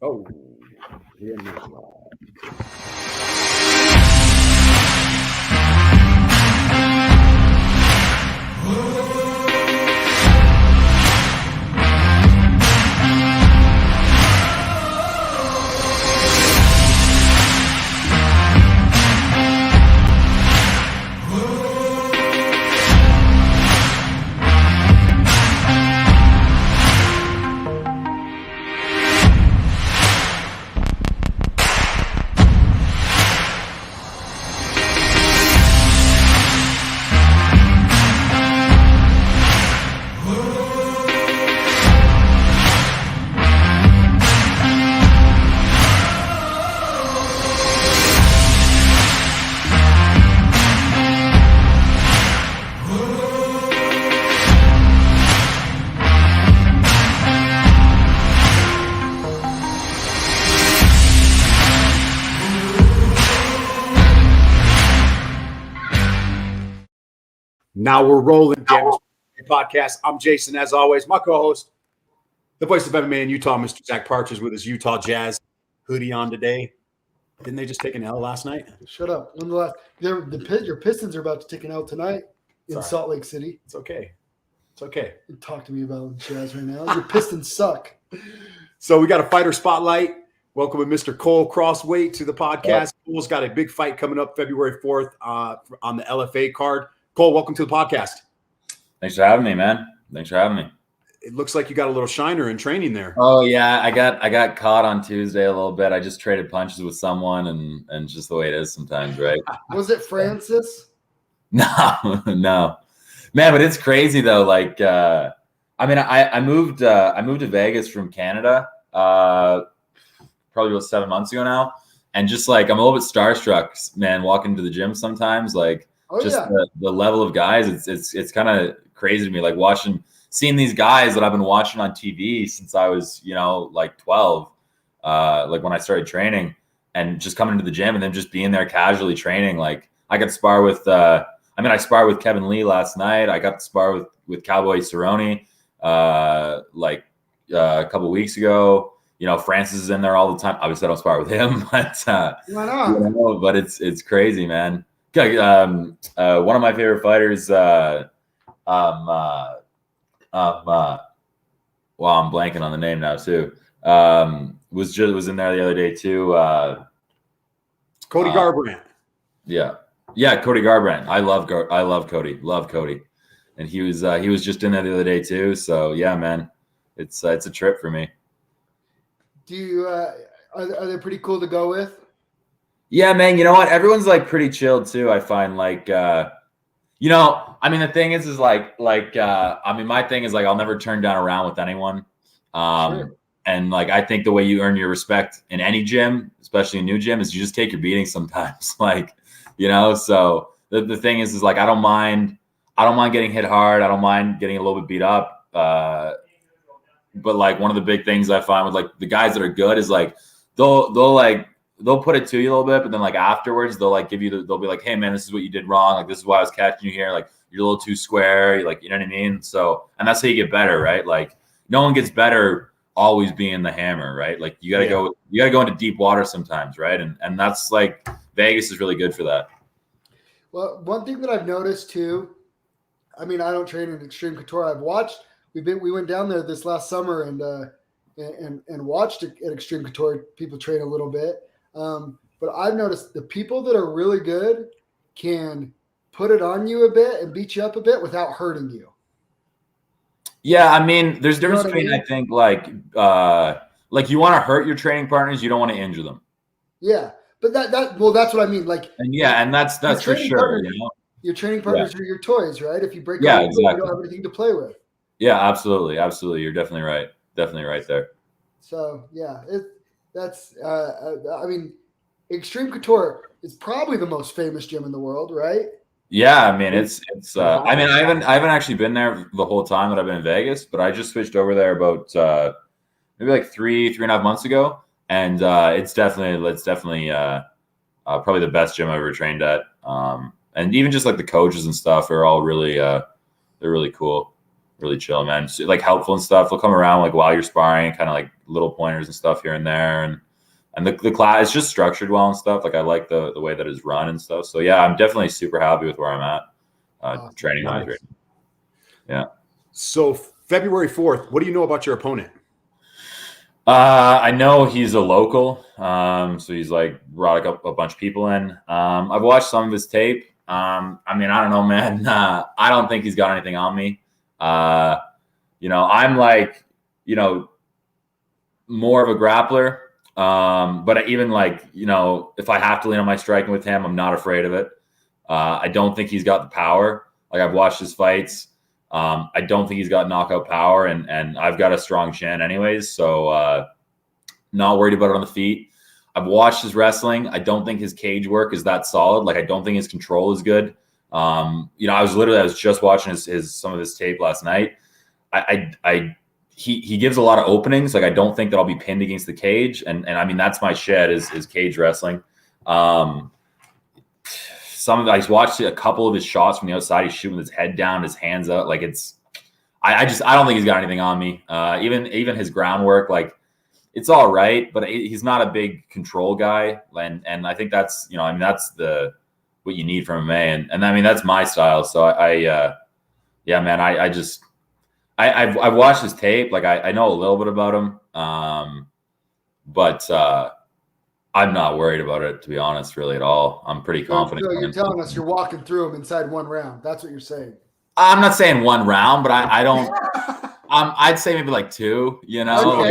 Oh, here it is. Now we're rolling, Damage Podcast. I'm Jason, as always. My co-host, the voice of MMA in Utah, Mr. Zack Partridge, with his Utah Jazz hoodie on today. Didn't they just take an L last night? Shut up. When the last, your Pistons are about to take an L tonight in Salt Lake City. It's okay. It's okay. Talk to me about Jazz right now. Your Pistons suck. So we got a fighter spotlight. Welcome Mr. Cole Crosswaithe to the podcast. Cole's got a big fight coming up February 4th on the LFA card. Cole, welcome to the podcast. Thanks for having me, man. Thanks for having me. It looks like you got a little shiner in training there. Oh yeah, I got caught on Tuesday a little bit. I just traded punches with someone, and it's just the way it is sometimes, right? Was it Francis? No, man. But it's crazy though. Like, I moved to Vegas from Canada probably about 7 months ago now, and just like I'm a little bit starstruck, man. Walking to the gym sometimes, like. The level of guys, it's kind of crazy to me. Like seeing these guys that I've been watching on TV since I was, like 12, like when I started training, and just coming to the gym and then just being there casually training. Like I got to spar with, I sparred with Kevin Lee last night. I got to spar with Cowboy Cerrone, a couple weeks ago. Francis is in there all the time. Obviously, I don't spar with him, but why not? But it's crazy, man. One of my favorite fighters, well, I'm blanking on the name now too. Was in there the other day too. Cody Garbrandt. Yeah, Cody Garbrandt. I love Cody. Love Cody, and he was just in there the other day too. So yeah, man, it's a trip for me. Do you are they pretty cool to go with? Yeah, man. You know what? Everyone's like pretty chilled too. I find like, the thing is my thing is like, I'll never turn down a round with anyone. Sure. And like, I think the way you earn your respect in any gym, especially a new gym, is you just take your beating sometimes. Like, so the thing is like, I don't mind getting hit hard. I don't mind getting a little bit beat up. But like one of the big things I find with like the guys that are good is like, they'll put it to you a little bit, but then like afterwards they'll like they'll be like, hey man, this is what you did wrong. Like, this is why I was catching you here. Like, you're a little too square. You're like, you know what I mean? So, and that's how you get better, right? Like, no one gets better always being the hammer, right? Like you gotta go into deep water sometimes, right? And that's like, Vegas is really good for that. Well, one thing that I've noticed too, I don't train in Extreme Couture. We went down there this last summer and watched at Extreme Couture people train a little bit. But I've noticed the people that are really good can put it on you a bit and beat you up a bit without hurting you. Yeah, there's a difference between, I think, like you want to hurt your training partners, you don't want to injure them. Yeah, but that's what I mean. Like, and that's for sure. Your training partners are your toys, right? If you break exactly. you don't have anything to play with. Yeah, absolutely. You're definitely right. Definitely right there. So yeah, Extreme Couture is probably the most famous gym in the world, right? Yeah, it's I haven't actually been there the whole time that I've been in Vegas, but I just switched over there about maybe like three and a half months ago, and it's definitely probably the best gym I've ever trained at. And even just like the coaches and stuff are all really they're really cool. really chill, man. So, like helpful and stuff. They'll come around like while you're sparring, kind of like little pointers and stuff here and there, and the class is just structured well and stuff. Like I like the way that it's run and stuff. So yeah, I'm definitely super happy with where I'm at, training wise. Right now. Yeah. So February 4th, what do you know about your opponent? I know he's a local, so he's like brought a bunch of people in. I've watched some of his tape. I mean, I don't know, man. I don't think he's got anything on me. I'm like, more of a grappler. But even like, if I have to lean on my striking with him, I'm not afraid of it. I don't think he's got the power. Like I've watched his fights. I don't think he's got knockout power, and I've got a strong chin anyways. So not worried about it on the feet. I've watched his wrestling. I don't think his cage work is that solid. Like I don't think his control is good. I was just watching some of his tape last night. He gives a lot of openings. Like I don't think that I'll be pinned against the cage. And I mean that's my shed is cage wrestling. I watched a couple of his shots from the outside. He's shooting with his head down, his hands up. Like I don't think he's got anything on me. Even his groundwork, like it's all right, but he's not a big control guy. And I think that's, that's what you need from MMA. And I mean, that's my style. So I've watched his tape. Like I know a little bit about him. But I'm not worried about it, to be honest, really at all. I'm pretty confident. So you're telling us you're walking through him inside one round. That's what you're saying. I'm not saying one round, but I don't. I'd say maybe like two. Okay. All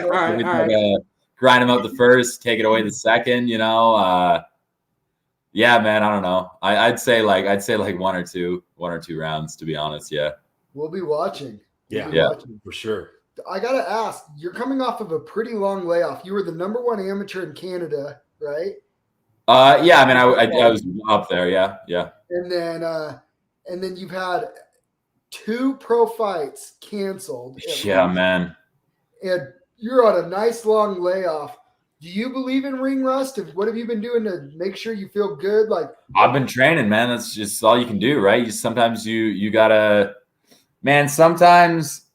right. Grind him out the first, take it away the second. Yeah, man. I don't know. I'd say like one or two rounds, to be honest. Yeah. We'll be watching. Watching, for sure. I gotta ask. You're coming off of a pretty long layoff. You were the number one amateur in Canada, right? Yeah. I mean, I was up there. Yeah. And then you've had 2 pro fights canceled. Yeah, man. And you're on a nice long layoff. Do you believe in ring rust? What have you been doing to make sure you feel good? Like I've been training, man. That's just all you can do, right? Sometimes you gotta, man. Sometimes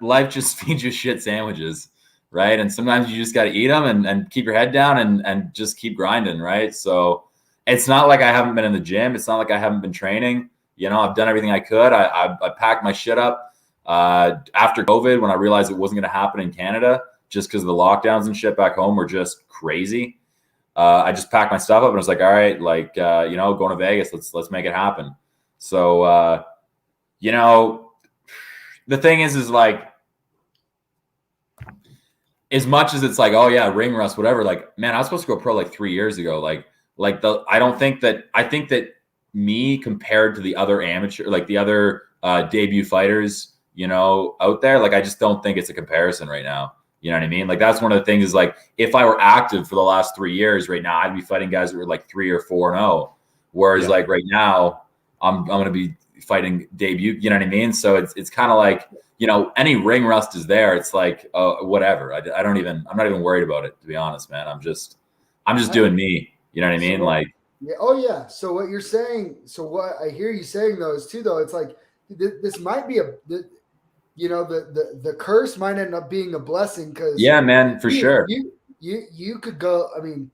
life just feeds you shit sandwiches, right? And sometimes you just gotta eat them and keep your head down and just keep grinding, right? So it's not like I haven't been in the gym. It's not like I haven't been training. I've done everything I could. I packed my shit up after COVID when I realized it wasn't going to happen in Canada just because the lockdowns and shit back home were just crazy. I just packed my stuff up and I was like, all right, like, going to Vegas, let's make it happen. So, the thing is like, as much as it's like, oh yeah, ring rust, whatever, like, man, I was supposed to go pro like 3 years ago. I think that me compared to the other amateur, like the other debut fighters, out there, like I just don't think it's a comparison right now. You know what I mean? Like that's one of the things is like if I were active for the last 3 years right now, I'd be fighting guys that were like 3 or 4-0. Whereas like right now, I'm gonna be fighting debut. You know what I mean? So it's kind of like any ring rust is there. It's like whatever. I'm not even worried about it, to be honest, man. I'm just doing me. You know what I mean? Like. Yeah. Oh yeah. So what you're saying? So what I hear you saying though is too though. It's like this might be the curse might end up being a blessing because yeah, man, for sure. You could go. I mean,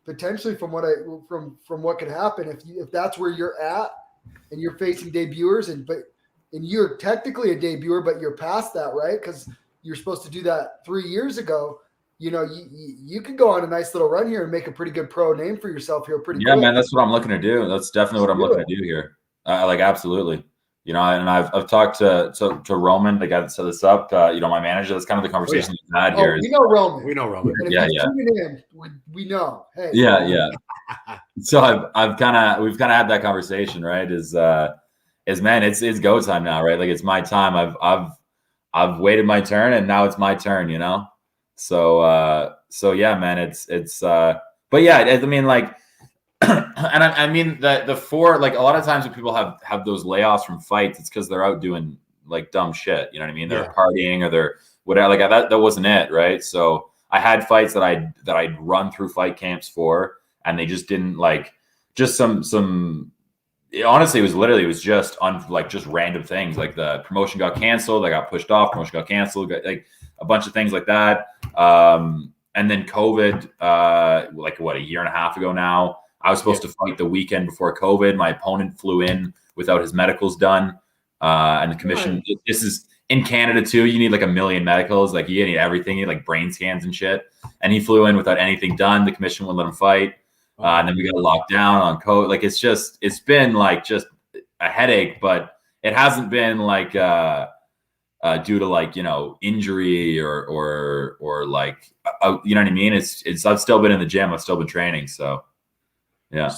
potentially from what could happen if that's where you're at and you're facing debuters and you're technically a debuter, but you're past that, right? Because you're supposed to do that 3 years ago. You could go on a nice little run here and make a pretty good pro name for yourself here. Pretty quick. Man, that's what I'm looking to do. That's definitely what I'm looking to do here. Like absolutely. And I've talked to Roman, the guy that set this up. My manager. That's kind of the conversation we've had here. We know Roman. And if he's tuning in, we know. Hey. Yeah. So we've kind of had that conversation, right? Is man, it's go time now, right? Like it's my time. I've waited my turn, and now it's my turn. So yeah, man, but yeah, I mean, like, and I mean the 4, like a lot of times when people have those layoffs from fights, it's because they're out doing like dumb shit. You know what I mean? They're partying or they're whatever. Like that wasn't it, right? So I had fights that I'd run through fight camps for, and they just didn't like just some honestly, it was just just random things. Like the promotion got canceled, I got pushed off. Promotion got canceled, like a bunch of things like that. And then COVID, a year and a half ago now. I was supposed to fight the weekend before COVID. My opponent flew in without his medicals done, and the commission. Right. This is in Canada too. You need like 1 million medicals. Like you need everything. You need like brain scans and shit. And he flew in without anything done. The commission wouldn't let him fight. And then we got locked down on COVID. Like it's been like just a headache, but it hasn't been like due to like, injury or like, you know what I mean? I've still been in the gym. I've still been training. So, yeah.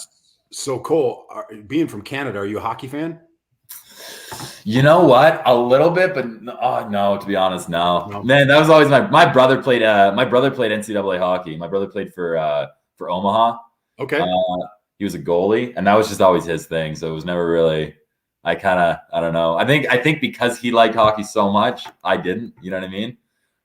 So Cole, being from Canada, are you a hockey fan? You know what? A little bit, but no, to be honest, no. Man, that was always my brother played NCAA hockey. My brother played for Omaha. Okay. He was a goalie, and that was just always his thing. So it was never really. I don't know. I think because he liked hockey so much, I didn't. You know what I mean?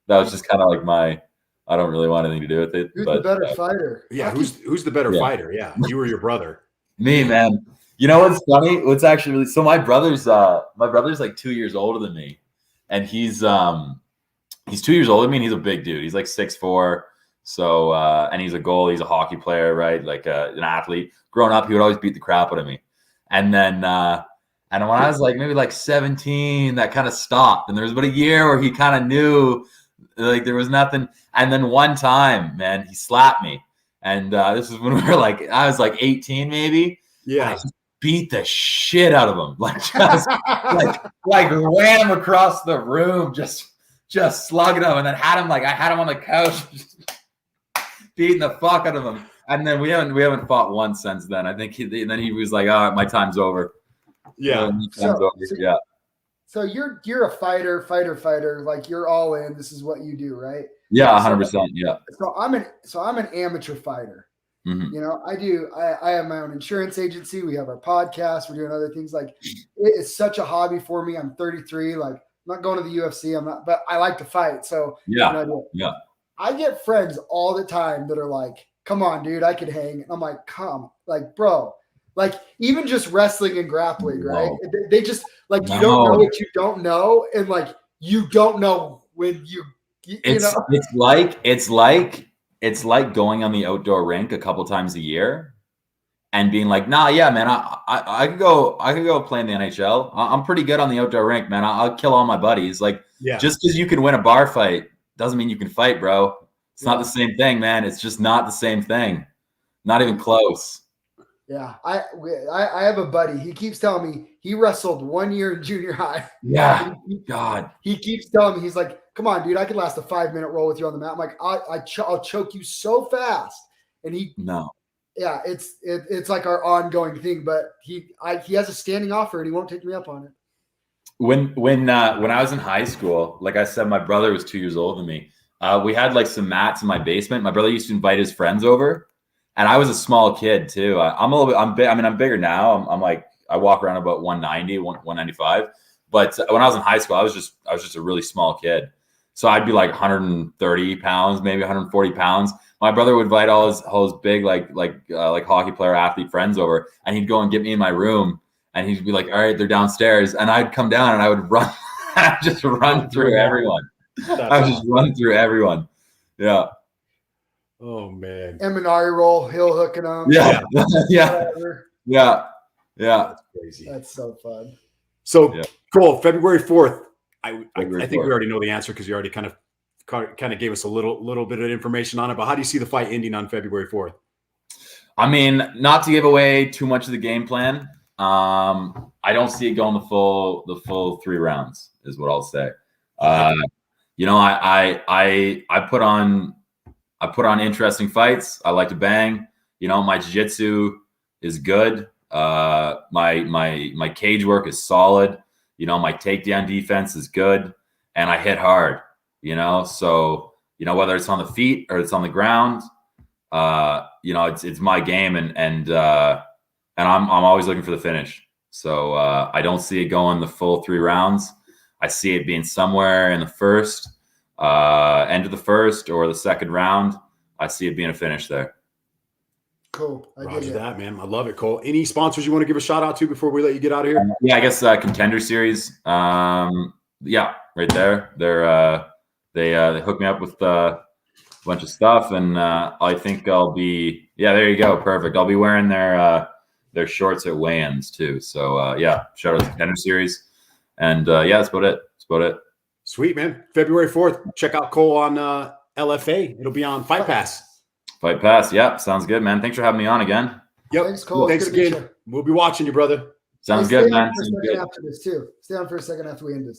That was just kind of like I don't really want anything to do with it. Who's the better fighter? Yeah, who's the better fighter? Yeah, you or your brother? Me, man. You know what's funny? What's actually really so my brother's like 2 years older than me, and he's 2 years older than me. And he's a big dude. He's like 6'4". So and he's a goalie. He's a hockey player, right? Like an athlete. Growing up, he would always beat the crap out of me, and then. And when I was like maybe like 17, that kind of stopped. And there was about a year where he kind of knew like there was nothing. And then one time, man, he slapped me. And this was when we were like, I was like 18 maybe. Yeah. I just beat the shit out of him. Like just like ran him across the room, just slugging him. And then I had him on the couch, just beating the fuck out of him. And then we haven't fought once since then. I think he was like, all right, my time's over. Yeah. So you're a fighter. Like you're all in. This is what you do, right? Yeah, 100%. Yeah. So I'm an amateur fighter. Mm-hmm. I have my own insurance agency. We have our podcast. We're doing other things. Like it's such a hobby for me. I'm 33. Like I'm not going to the UFC. I'm not, but I like to fight. So yeah. I get friends all the time that are like, "Come on, dude, I could hang." And I'm like, "Come, like, bro." Like even just wrestling and grappling, right? They just like you don't know what you don't know, and like you don't know when you know. It's like going on the outdoor rink a couple times a year, and being like, nah, yeah, man, I could go play in the NHL. I'm pretty good on the outdoor rink, man. I'll kill all my buddies. Like just because you can win a bar fight doesn't mean you can fight, bro. It's not the same thing, man. It's just not the same thing. Not even close. Yeah, I have a buddy. He keeps telling me he wrestled 1 year in junior high. Yeah, God. He keeps telling me, he's like, "Come on, dude, I could last a 5-minute roll with you on the mat." I'm like, I'll choke you so fast. And yeah, it's like our ongoing thing. But he has a standing offer, and he won't take me up on it. When I was in high school, like I said, my brother was 2 years older than me. We had like some mats in my basement. My brother used to invite his friends over. And I was a small kid too. I'm bigger now. I'm like, I walk around about 190, 195. But when I was in high school, I was just a really small kid. So I'd be like 130 pounds, maybe 140 pounds. My brother would invite all his big, like hockey player, athlete friends over, and he'd go and get me in my room, and he'd be like, all right, they're downstairs. And I'd come down and I would run, just run through everyone. I would just run through everyone. Yeah. Oh man. Eminari roll, heel hooking them. Yeah. Yeah. That's crazy. That's so fun. So cool. February 4th. I think 4th. we already know the answer because you already kind of gave us a little bit of information on it. But how do you see the fight ending on February 4th? I mean, not to give away too much of the game plan. I don't see it going the full 3 rounds, is what I'll say. I put on interesting fights. I like to bang. My jiu-jitsu is good. My cage work is solid. My takedown defense is good, and I hit hard. So whether it's on the feet or it's on the ground, it's my game, and I'm always looking for the finish. So I don't see it going the full 3 rounds. I see it being somewhere in the first. End of the first or the second round, I see it being a finish there. Cool. I Roger dig it. that, man. I love it, Cole. Any sponsors you want to give a shout out to before we let you get out of here? Yeah, I guess Contender Series. Yeah, right there. They hooked me up with a bunch of stuff, and I think I'll be. Yeah, there you go. Perfect. I'll be wearing their shorts at weigh-ins too. So yeah, shout out to Contender Series, and yeah, that's about it. That's about it. Sweet, man. February 4th. Check out Cole on LFA. It'll be on Fight Pass. Fight Pass. Yeah, sounds good, man. Thanks for having me on again. Yep. Thanks, Cole. Thanks again. We'll be watching you, brother. Sounds Stay good, on man. for a Sounds second good. after this too. Stay on for a second after we end this.